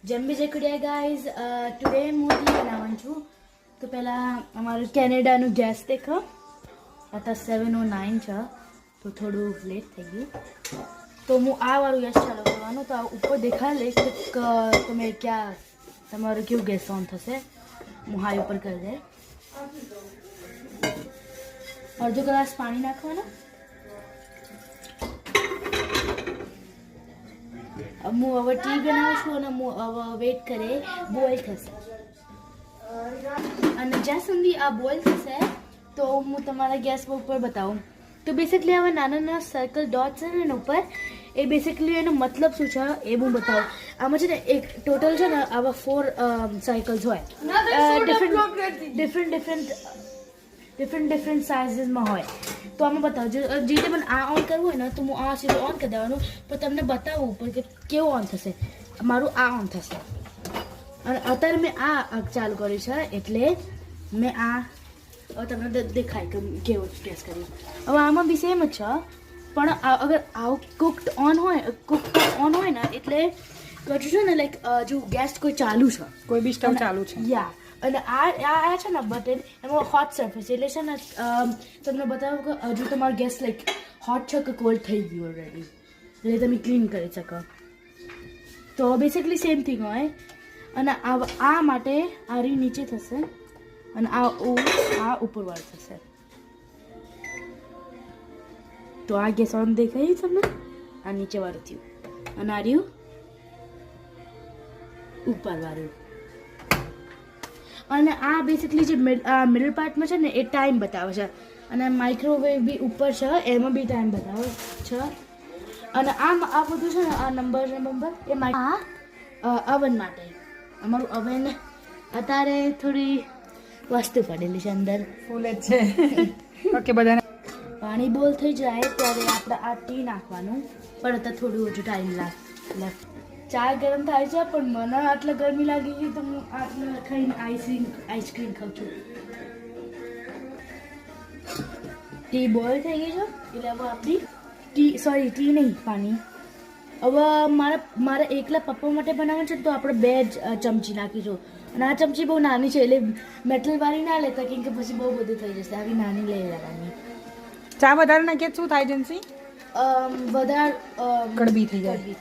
જમ્બી જકડિયા guys today હું બનાવવાનું છું. તો પહેલાં અમારું કેનેડાનું ગેસ દેખો. અત્યારે 7:09 છે, તો થોડું લેટ થઈ ગયું. તો હું આ વાળું ગેસ ચાલુ કરવાનું. તો આ ઉપર દેખાડે કે તમે ક્યાં તમારું કેવું ગેસ ઓન થશે. હું હાઈ ઉપર કરી દે. અડધો ગ્લાસ પાણી નાખવાનું. હું હવે ટી બનાવું છું અને હું હવે વેટ કરે બોઇલ થશે. અને જ્યાં સુધી આ બોઇલ થશે તો હું તમારા ગેસ ઉપર બતાવું. તો બેસિકલી હવે નાના નાના સર્કલ ડોટ છે ને ઉપર, એ બેસિકલી એનો મતલબ શું છે એ હું બતાવું. આમાં છે ને એક ટોટલ છે ને આવા 4 સાયકલ્સ હોય. ડિફરન્ટ સાઇઝીસમાં હોય. તો આમાં બતાવો જે રીતે મને આ ઓન કરવું હોય ને તો હું આ સીધું ઓન કરી દેવાનું. પણ તમને બતાવવું ઉપર કે કેવું ઓન થશે. મારું આ ઓન થશે અને અત્યારે મેં આ ચાલુ કર્યું છે એટલે મેં આ હવે તમને દેખાય કે કેવો ગેસ કર્યું. હવે આમાં બી સેમ જ છે, પણ અગર આવું કુકડ ઓન હોય ને એટલે કશું છે ને લાઈક જો ગેસ કોઈ ચાલુ છે, કોઈ બી સ્ટવ ચાલુ છે. યા અને આ છે ને બટન એમાં હોટ સરફેસ એટલે છે ને તમને બતાવું કે હજુ તમારો ગેસ લાઈક હોટ છે કે કોલ્ડ થઈ ગયું ઓલરેડી, એટલે તમે ક્લીન કરી શકો. તો બેસિકલી સેમ થિંગ હોય. અને આ માટે આ રી નીચે થશે અને આ ઉપરવાળું થશે. તો આ ગેસ ઓન દેખાય તમને, આ નીચેવાળું થયું અને આ રહ્યું ઉપરવાળું. અને આ બેસિકલી જે મિડલ પાર્ટમાં છે ને એ ટાઈમ બતાવે છે. અને માઇક્રોવેવ બી ઉપર છે, એમાં બી ટાઈમ બતાવે છે. અને આ બધું છે ને આ નંબર એ અવન માટે. અમારું અવન અત્યારે થોડી વસ્તુ પડેલી છે અંદર, ફૂલ જ છે. ઓકે, બધાને પાણી બોલ થઈ જાય ત્યારે આપણે આ ટી નાખવાનું. પણ અત્યારે થોડું ઓછું ટાઈમ લાગે. ચા ગરમ થાય છે પણ મને આટલા ગરમી લાગી ગઈ તો હું આટલા ખાઈને આઈસ્ક્રીમ ખાઉં છું. ટી બોઇલ થઈ ગઈ છે એટલે હવે આપણી ટી નહીં પાણી. હવે મારે એકલા પપ્પા માટે બનાવવાનું છે તો આપણે 2 ચમચી નાખીશું. અને આ ચમચી બહુ નાની છે એટલે મેટલવાળી ના લેતા કેમ કે પછી બહુ બધું થઈ જશે. આવી નાની લઈ લેવાની. ચા વધારે નાખીએ શું થાય જન્સી? વધારે કડવી થઈ જાય.